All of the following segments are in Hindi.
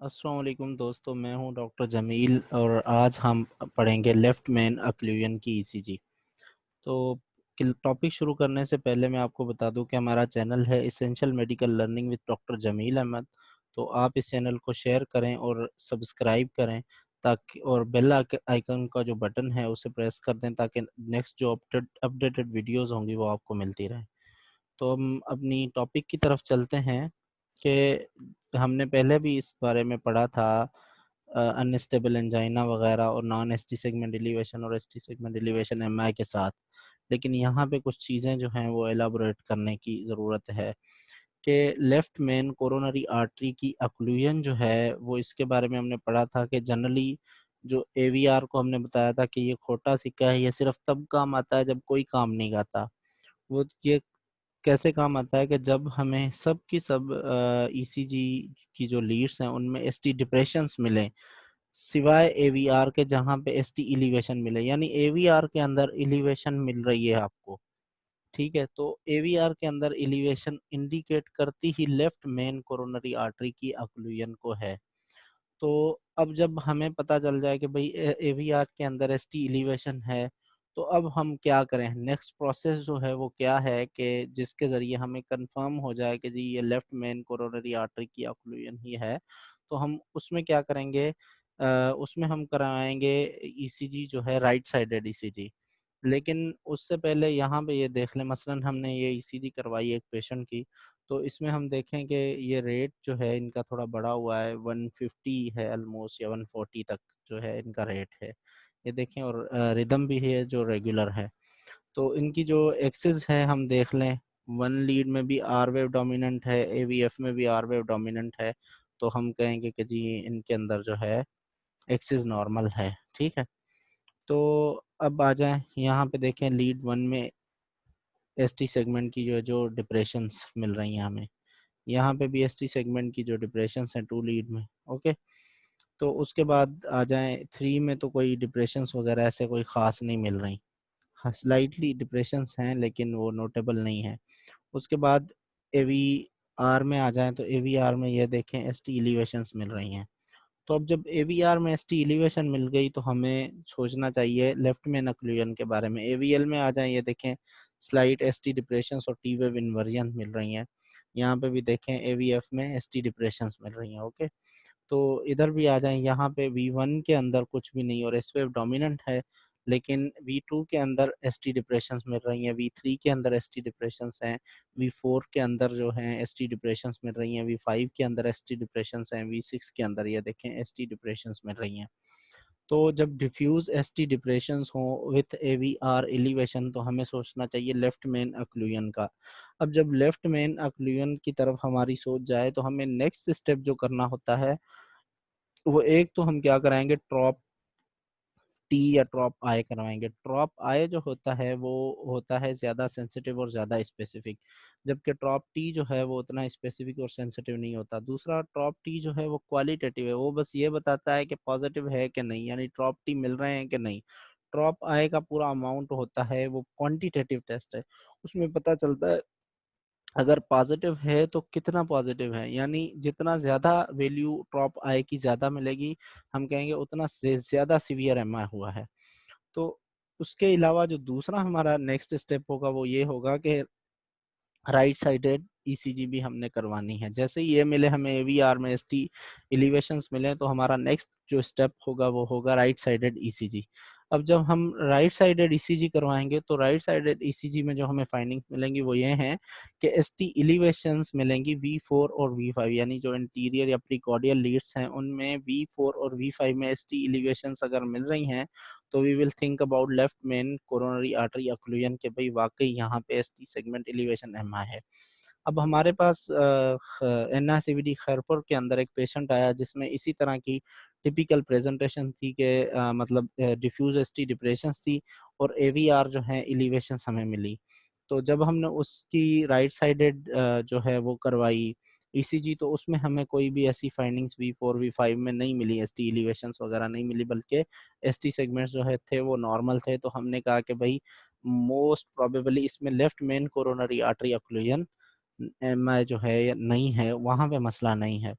अस्सलाम वालेकुम दोस्तों, मैं हूं डॉक्टर जमील और आज हम पढ़ेंगे लेफ्ट मेन अक्लूजन की ईसीजी। तो टॉपिक शुरू करने से पहले मैं आपको बता दूं कि हमारा चैनल है essential medical learning with doctor Jameel Ahmed. तो आप इस चैनल को शेयर करें और सब्सक्राइब करें ताकि और बेल आइकन का जो बटन है उसे प्रेस कर दें ताकि नेक्स्ट जो अपडेटेड वीडियोस होंगी वो आपको मिलती रहे। तो हम अपनी टॉपिक की तरफ चलते हैं कि हमने पहले भी इस बारे में पढ़ा था अनस्टेबल एंजाइना वगैरह और नॉन एसटी सेगमेंट एलिवेशन और एसटी सेगमेंट एलिवेशन एमआई के साथ। लेकिन यहाँ पे कुछ चीज़ें जो हैं वो एलाबोरेट करने की ज़रूरत है कि लेफ्ट मेन कोरोनरी आर्टरी की अक्लूजन जो है वो इसके बारे में हमने पढ़ा था कि जनरली जो एवीआर को हमने बताया था कि ये खोटा सिक्का है, ये सिर्फ तब काम आता है जब कोई काम नहीं आता। वो ये कैसे काम आता है कि जब हमें सब की सब ईसीजी की जो लीड्स हैं उनमें एसटी डिप्रेशंस मिले सिवाय एवीआर के, जहां पे एसटी इलिवेशन मिले, यानी एवीआर के अंदर इलिवेशन मिल रही है आपको। ठीक है, तो एवीआर के अंदर इलिवेशन इंडिकेट करती ही लेफ्ट मेन कोरोनरी आर्टरी की अक्लूजन को है। तो अब जब हमें पता चल जाए कि भाई एवीआर के अंदर एसटी एलिवेशन है, तो अब हम क्या करें, नेक्स्ट प्रोसेस जो है वो क्या है कि जिसके ज़रिए हमें कंफर्म हो जाए कि जी ये लेफ्ट मेन कोरोनरी आर्टरी की ऑक्लूजन ही है। तो हम उसमें क्या करेंगे, उसमें हम कराएंगे ईसीजी जो है राइट साइडेड ईसीजी। लेकिन उससे पहले यहाँ पे ये देख लें, मसलन हमने ये ईसीजी करवाई एक पेशेंट की, तो इसमें हम देखें कि ये रेट जो है इनका थोड़ा बढ़ा हुआ है, 150 है ऑलमोस्ट, या 140 तक जो है इनका रेट है। ये देखें, और रिदम भी है जो रेगुलर है। तो इनकी जो एक्सिस है हम देख लें, वन लीड में भी आर वेव डोमिनेंट है, एवीएफ में भी आर वेव डोमिनेंट है। तो हम कहेंगे कि जी इनके अंदर जो है एक्सिस नॉर्मल है। ठीक है, तो अब आ जाएं यहाँ पे देखें, लीड वन में एसटी सेगमेंट की जो डिप्रेशंस मिल रही हैं हमें, यहाँ पे भी एसटी सेगमेंट की जो डिप्रेशंस हैं टू लीड में। ओके, तो उसके बाद आ जाएं थ्री में, तो कोई डिप्रेशंस वगैरह ऐसे कोई ख़ास नहीं मिल रही। हाँ, स्लाइटली डिप्रेशंस हैं लेकिन वो नोटेबल नहीं है। उसके बाद एवी आर में आ जाएं, तो एवी आर में ये देखें एसटी एलिवेशंस मिल रही हैं। तो अब जब एवीआर में एसटी एलिवेशन मिल गई तो हमें सोचना चाहिए लेफ्ट मेन अक्लूजन के बारे में। एवीएल में आ जाएं, ये देखें स्लाइट एसटी डिप्रेशंस और टी वेव इन्वर्जन मिल रही हैं। यहाँ पे भी देखें एवीएफ में एसटी डिप्रेशंस मिल रही हैं। ओके, तो इधर भी आ जाएं, यहाँ पे V1 के अंदर कुछ भी नहीं और एस वेव डोमिनेंट है, लेकिन V2 के अंदर एसटी डिप्रेशंस मिल रही हैं, V3 के अंदर एसटी डिप्रेशंस हैं, V4 के अंदर जो हैं एसटी डिप्रेशंस मिल रही हैं, V5 के अंदर एसटी डिप्रेशंस हैं, V6 के अंदर ये देखें एसटी डिप्रेशंस मिल रही हैं। तो जब डिफ्यूज एसटी डिप्रेशंस हो विथ एवीआर एलिवेशन, तो हमें सोचना चाहिए लेफ्ट मेन अक्लूजन का। अब जब लेफ्ट मेन अक्लूजन की तरफ हमारी सोच जाए तो हमें नेक्स्ट स्टेप जो करना होता है वो, एक तो हम क्या कराएंगे, ट्रॉप टी या ट्रॉप आई करवाएंगे। ट्रॉप आई जो होता है वो होता है ज़्यादा सेंसिटिव और ज़्यादा स्पेसिफिक, जबकि ट्रॉप टी जो है वो उतना स्पेसिफिक और सेंसिटिव नहीं होता। दूसरा, ट्रॉप टी जो है वो क्वालिटेटिव है, वो बस ये बताता है कि पॉजिटिव है कि नहीं, यानी ट्रॉप टी मिल रहे हैं कि नहीं। ट्रॉप आई का पूरा अमाउंट होता है वो क्वांटिटेटिव टेस्ट है, उसमें पता चलता है अगर पॉजिटिव है तो कितना पॉजिटिव है, यानी जितना ज़्यादा वैल्यू ड्रॉप आई की ज़्यादा मिलेगी, हम कहेंगे उतना से ज़्यादा सीवियर एमआई हुआ है। तो उसके अलावा जो दूसरा हमारा नेक्स्ट स्टेप होगा वो ये होगा कि राइट साइडेड ईसीजी भी हमने करवानी है। जैसे ही ये मिले हमें एवीआर में एसटी एलिवेशंस मिले, तो हमारा नेक्स्ट जो स्टेप होगा वो होगा राइट साइडेड ईसीजी। अब जब हम राइट साइडेड ईसीजी करवाएंगे तो राइट साइडेड ईसीजी में जो हमें फाइंडिंग्स मिलेंगी वो ये हैं कि एसटी एलिवेशंस मिलेंगी V4 और V5, यानी जो इंटीरियर या प्रीकॉर्डियल लीड्स हैं उनमें V4 और V5 में एसटी एलिवेशंस अगर मिल रही हैं, तो we will think about left main coronary artery occlusion के भाई वाकई यहाँ पे एसटी सेगमेंट एलिवेशन एमआई है। अब हमारे पास एनआईसीवीडी खैरपुर के अंदर एक पेशेंट आया जिसमें इसी तरह की टिपिकल प्रेजेंटेशन थी कि मतलब डिफ्यूज एसटी डिप्रेशन थी और एवीआर जो है एलिवेशन हमें मिली। तो जब हमने उसकी राइट साइडेड जो है वो करवाई ईसीजी, तो उसमें हमें कोई भी ऐसी फाइंडिंग्स V4 V5 में नहीं मिली, एसटी एलिवेशंस वगैरह नहीं मिली, बल्कि एसटी सेगमेंट्स जो है थे वो नॉर्मल थे। तो हमने कहा कि भाई मोस्ट प्रोबेबली इसमें left main coronary artery occlusion MI जो है या नहीं है, वहाँ पे मसला नहीं है।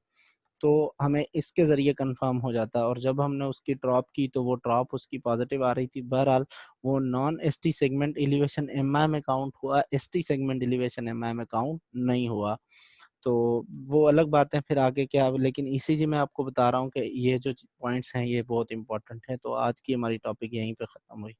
तो हमें इसके ज़रिए कंफर्म हो जाता है। और जब हमने उसकी ड्रॉप की तो वो ड्रॉप उसकी पॉजिटिव आ रही थी। बहरहाल वो non S T segment elevation M I में काउंट हुआ, S T segment elevation M I में काउंट नहीं हुआ। तो वो अलग बात है फिर आगे क्या, लेकिन ईसीजी में आपको बता रहा हूँ कि ये जो पॉइंट्स हैं ये बहुत इंपॉर्टेंट है। तो आज की हमारी टॉपिक यहीं पे ख़त्म हुई।